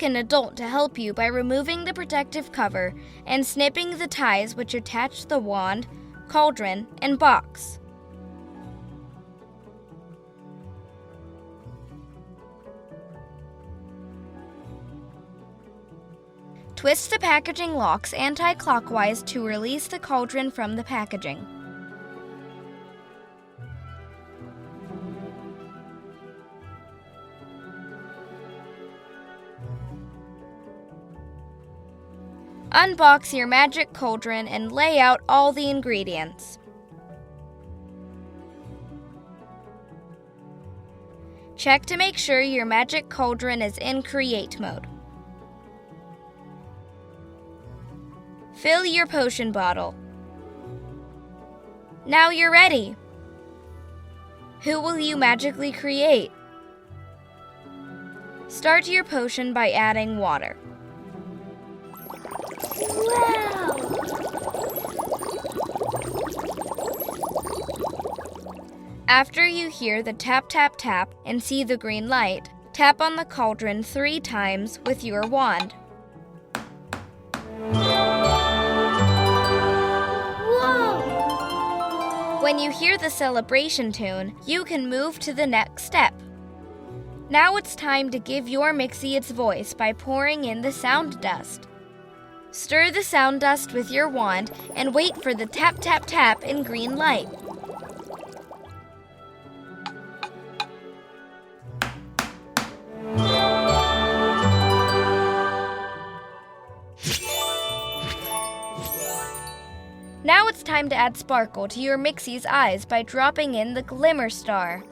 ask an adult to help you by removing the protective cover and snipping the ties which attach the wand, cauldron, and box. Twist the packaging locks anti-clockwise to release the cauldron from the packaging. Unbox your magic cauldron and lay out all the ingredients. Check to make sure your magic cauldron is in create mode. Fill your potion bottle. Now you're ready. Who will you magically create? Start your potion by adding water. Wow! After you hear the tap tap tap and see the green light, tap on the cauldron 3 times with your wand. Whoa! When you hear the celebration tune, you can move to the next step. Now it's time to give your mixie its voice by pouring in the sound dust. Stir the sound dust with your wand and wait for the tap tap tap and green light. Now it's time to add sparkle to your mixie's eyes by dropping in the glimmer star.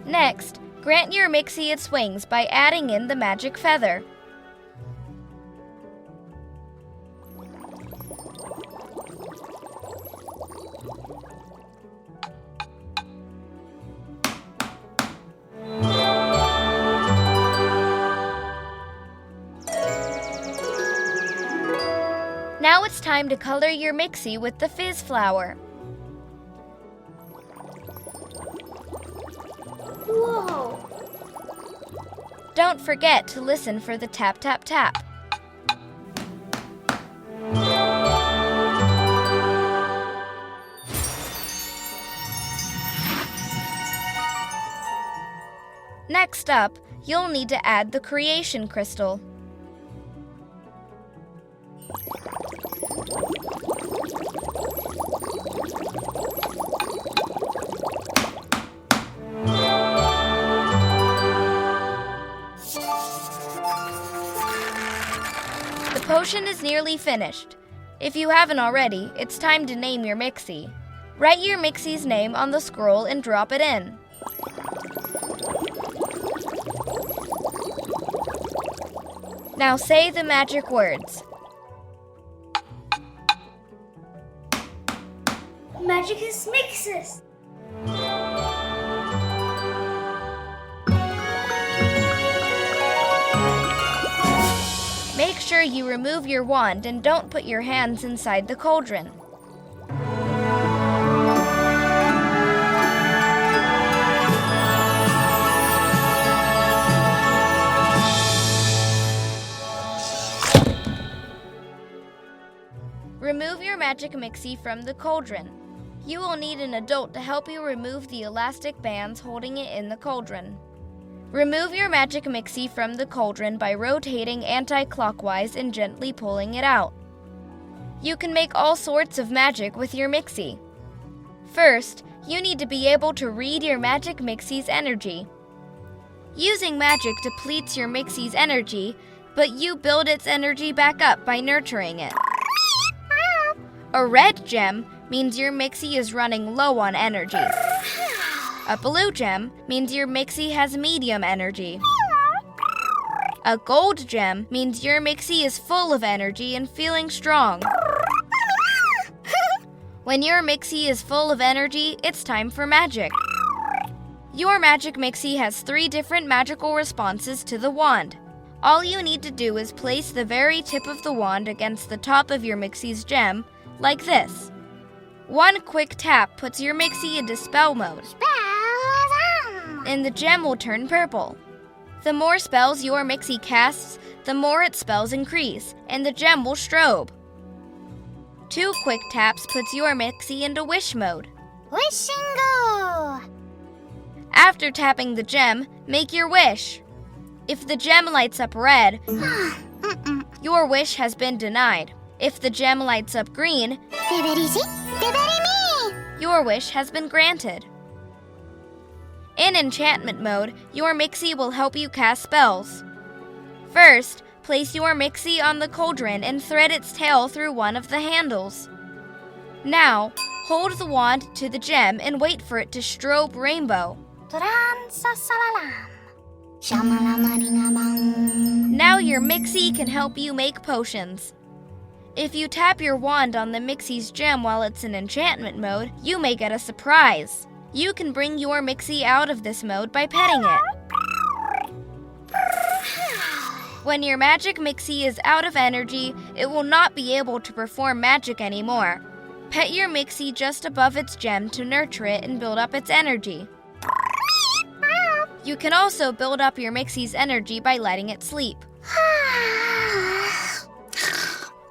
Next, grant your mixie its wings by adding in the magic feather. Now it's time to color your mixie with the fizz flower. Whoa! Don't forget to listen for the tap tap tap. Next up, you'll need to add the creation crystal. The potion is nearly finished. If you haven't already, it's time to name your mixie. Write your mixie's name on the scroll and drop it in. Now say the magic words. Magic Mixies! Make sure you remove your wand and don't put your hands inside the cauldron. Remove your magic mixie from the cauldron. You will need an adult to help you remove the elastic bands holding it in the cauldron. Remove your magic mixie from the cauldron by rotating anti-clockwise and gently pulling it out. You can make all sorts of magic with your mixie. First, you need to be able to read your magic mixie's energy. Using magic depletes your mixie's energy, but you build its energy back up by nurturing it. A red gem means your mixie is running low on energy. A blue gem means your mixie has medium energy. A gold gem means your mixie is full of energy and feeling strong. When your mixie is full of energy, it's time for magic. Your Magic Mixie has 3 different magical responses to the wand. All you need to do is place the very tip of the wand against the top of your Mixie's gem, like this. One quick tap puts your Mixie into spell mode, and the gem will turn purple. The more spells your Mixie casts, the more its spells increase, and the gem will strobe. 2 quick taps puts your Mixie into wish mode. Wishingo! After tapping the gem, make your wish. If the gem lights up red, your wish has been denied. If the gem lights up green, your wish has been granted. In enchantment mode, your Mixie will help you cast spells. First, place your Mixie on the cauldron and thread its tail through one of the handles. Now, hold the wand to the gem and wait for it to strobe rainbow. Now your Mixie can help you make potions. If you tap your wand on the Mixie's gem while it's in enchantment mode, you may get a surprise. You can bring your Mixie out of this mode by petting it. When your Magic Mixie is out of energy, it will not be able to perform magic anymore. Pet your Mixie just above its gem to nurture it and build up its energy. You can also build up your Mixie's energy by letting it sleep.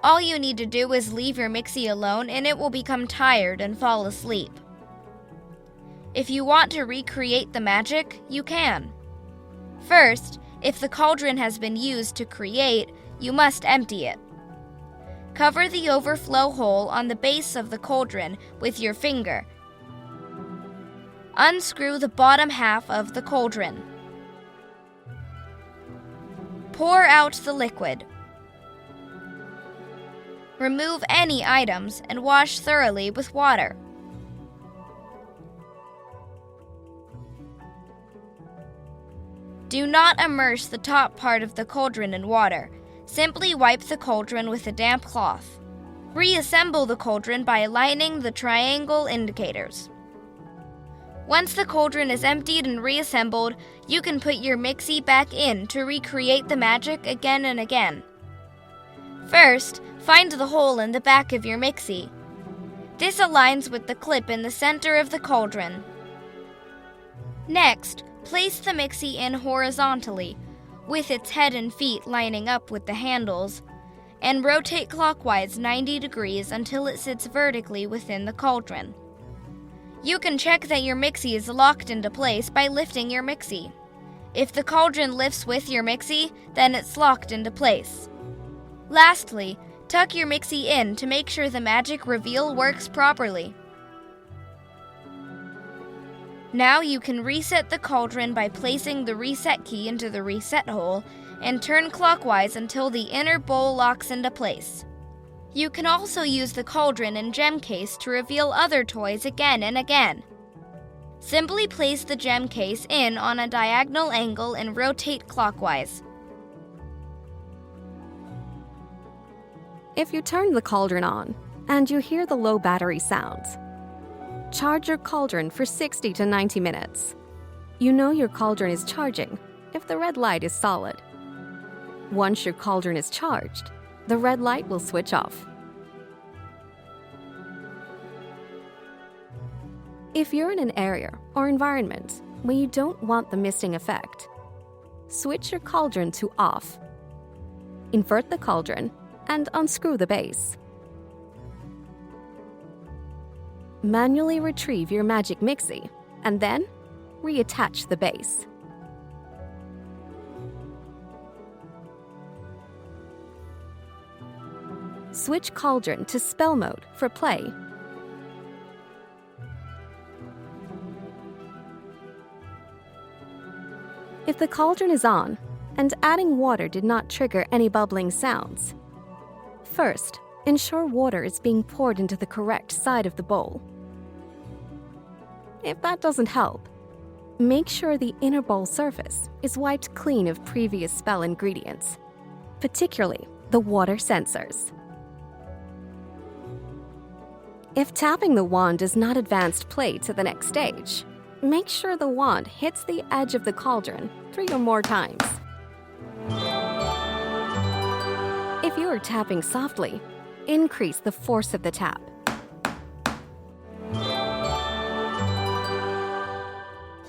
All you need to do is leave your Mixie alone and it will become tired and fall asleep. If you want to recreate the magic, you can. First, if the cauldron has been used to create, you must empty it. Cover the overflow hole on the base of the cauldron with your finger. Unscrew the bottom half of the cauldron. Pour out the liquid. Remove any items and wash thoroughly with water. Do not immerse the top part of the cauldron in water. Simply wipe the cauldron with a damp cloth. Reassemble the cauldron by aligning the triangle indicators. Once the cauldron is emptied and reassembled, you can put your Mixie back in to recreate the magic again and again. First, find the hole in the back of your Mixie. This aligns with the clip in the center of the cauldron. Next, place the Mixie in horizontally, with its head and feet lining up with the handles, and rotate clockwise 90 degrees until it sits vertically within the cauldron. You can check that your Mixie is locked into place by lifting your Mixie. If the cauldron lifts with your Mixie, then it's locked into place. Lastly, tuck your Mixie in to make sure the magic reveal works properly. Now you can reset the cauldron by placing the reset key into the reset hole and turn clockwise until the inner bowl locks into place. You can also use the cauldron and gem case to reveal other toys again and again. Simply place the gem case in on a diagonal angle and rotate clockwise. If you turn the cauldron on and you hear the low battery sounds, charge your cauldron for 60 to 90 minutes. You know your cauldron is charging if the red light is solid. Once your cauldron is charged, the red light will switch off. If you're in an area or environment where you don't want the misting effect, switch your cauldron to off. Invert the cauldron and unscrew the base. Manually retrieve your Magic Mixie and then reattach the base. Switch cauldron to spell mode for play. If the cauldron is on and adding water did not trigger any bubbling sounds, first, ensure water is being poured into the correct side of the bowl. If that doesn't help, make sure the inner bowl surface is wiped clean of previous spell ingredients, particularly the water sensors. If tapping the wand does not advance play to the next stage, make sure the wand hits the edge of the cauldron 3 or more times. If you are tapping softly, increase the force of the tap.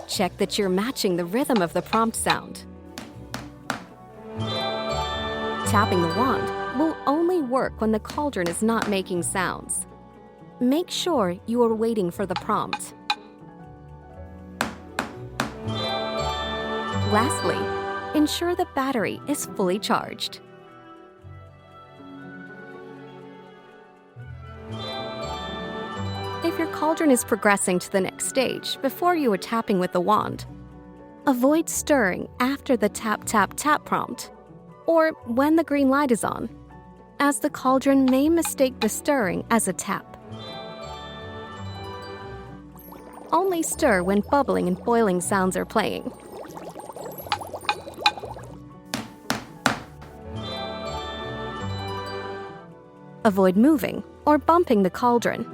Check that you're matching the rhythm of the prompt sound. Tapping the wand will only work when the cauldron is not making sounds. Make sure you are waiting for the prompt. Lastly, ensure the battery is fully charged. If your cauldron is progressing to the next stage before you are tapping with the wand, avoid stirring after the tap tap tap prompt or when the green light is on, as the cauldron may mistake the stirring as a tap. Only stir when bubbling and boiling sounds are playing. Avoid moving or bumping the cauldron.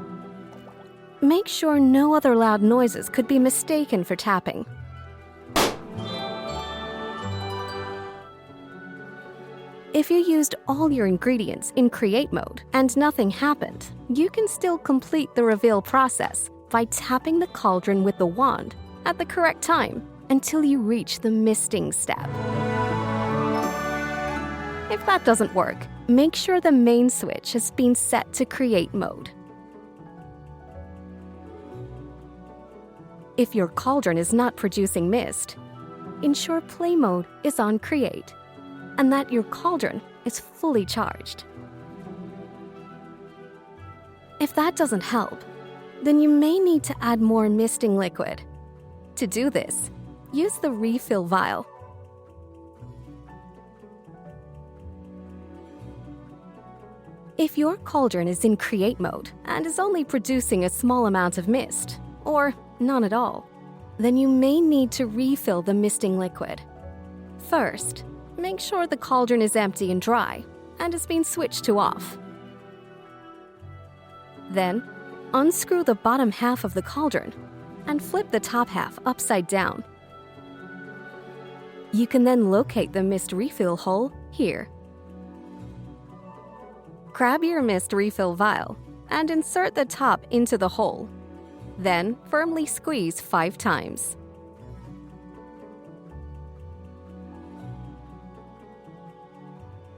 Make sure no other loud noises could be mistaken for tapping. If you used all your ingredients in create mode and nothing happened, you can still complete the reveal process by tapping the cauldron with the wand at the correct time until you reach the misting step. If that doesn't work, make sure the main switch has been set to create mode. If your cauldron is not producing mist, ensure play mode is on create and that your cauldron is fully charged. If that doesn't help, then you may need to add more misting liquid. To do this, use the refill vial. If your cauldron is in create mode and is only producing a small amount of mist, or none at all, then you may need to refill the misting liquid. First, make sure the cauldron is empty and dry and has been switched to off. Then, unscrew the bottom half of the cauldron and flip the top half upside down. You can then locate the mist refill hole here. Grab your mist refill vial and insert the top into the hole. Then, firmly squeeze 5 times.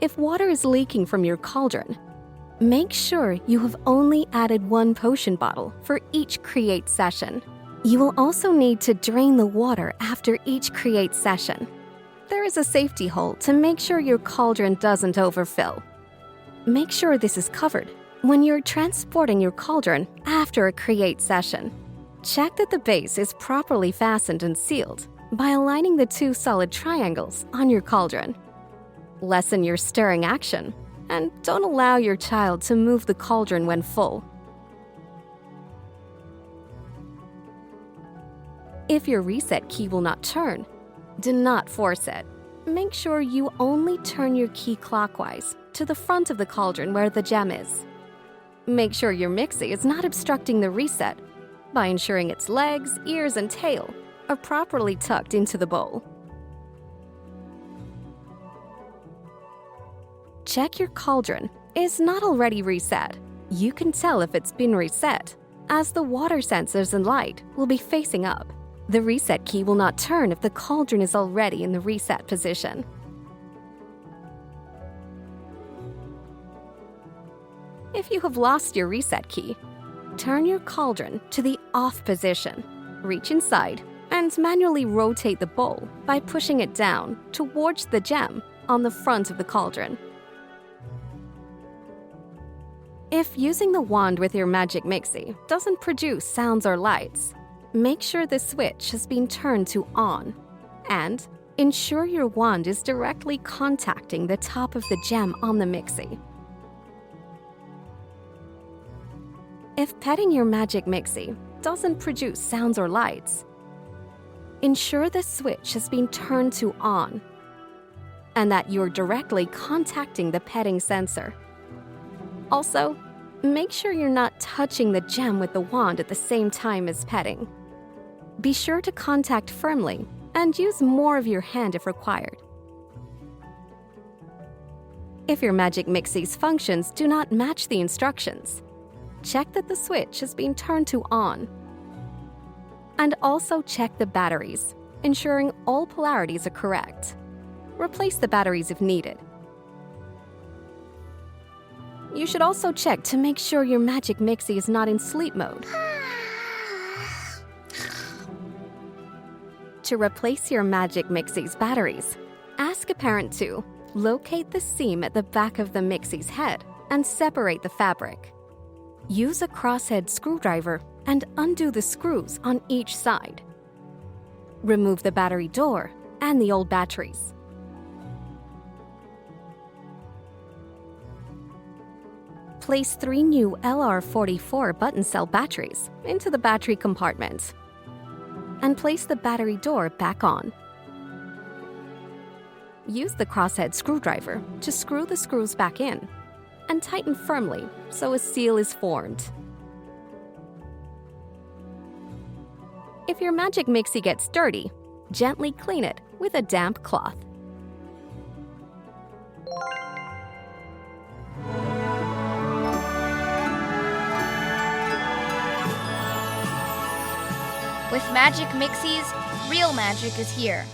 If water is leaking from your cauldron, make sure you have only added 1 potion bottle for each create session. You will also need to drain the water after each create session. There is a safety hole to make sure your cauldron doesn't overfill. Make sure this is covered when you're transporting your cauldron after a create session. Check that the base is properly fastened and sealed by aligning the 2 solid triangles on your cauldron. Lessen your stirring action and don't allow your child to move the cauldron when full. If your reset key will not turn, do not force it. Make sure you only turn your key clockwise to the front of the cauldron where the gem is. Make sure your mixie is not obstructing the reset by ensuring its legs, ears, and tail are properly tucked into the bowl. Check your cauldron is not already reset. You can tell if it's been reset, as the water sensors and light will be facing up. The reset key will not turn if the cauldron is already in the reset position. If you have lost your reset key, turn your cauldron to the off position. Reach inside and manually rotate the bowl by pushing it down towards the gem on the front of the cauldron. If using the wand with your Magic Mixie doesn't produce sounds or lights, make sure the switch has been turned to on, and ensure your wand is directly contacting the top of the gem on the mixie. If petting your Magic Mixie doesn't produce sounds or lights, ensure the switch has been turned to on and that you're directly contacting the petting sensor. Also, make sure you're not touching the gem with the wand at the same time as petting. Be sure to contact firmly and use more of your hand if required. If your Magic Mixies functions do not match the instructions, check that the switch has been turned to on. And also check the batteries, ensuring all polarities are correct. Replace the batteries if needed. You should also check to make sure your Magic Mixie is not in sleep mode. To replace your Magic Mixie's batteries, ask a parent to locate the seam at the back of the Mixie's head and separate the fabric. Use a crosshead screwdriver and undo the screws on each side. Remove the battery door and the old batteries. Place 3 new LR44 button cell batteries into the battery compartment and place the battery door back on. Use the crosshead screwdriver to screw the screws back in and tighten firmly so a seal is formed. If your Magic Mixie gets dirty, gently clean it with a damp cloth. With Magic Mixies, real magic is here.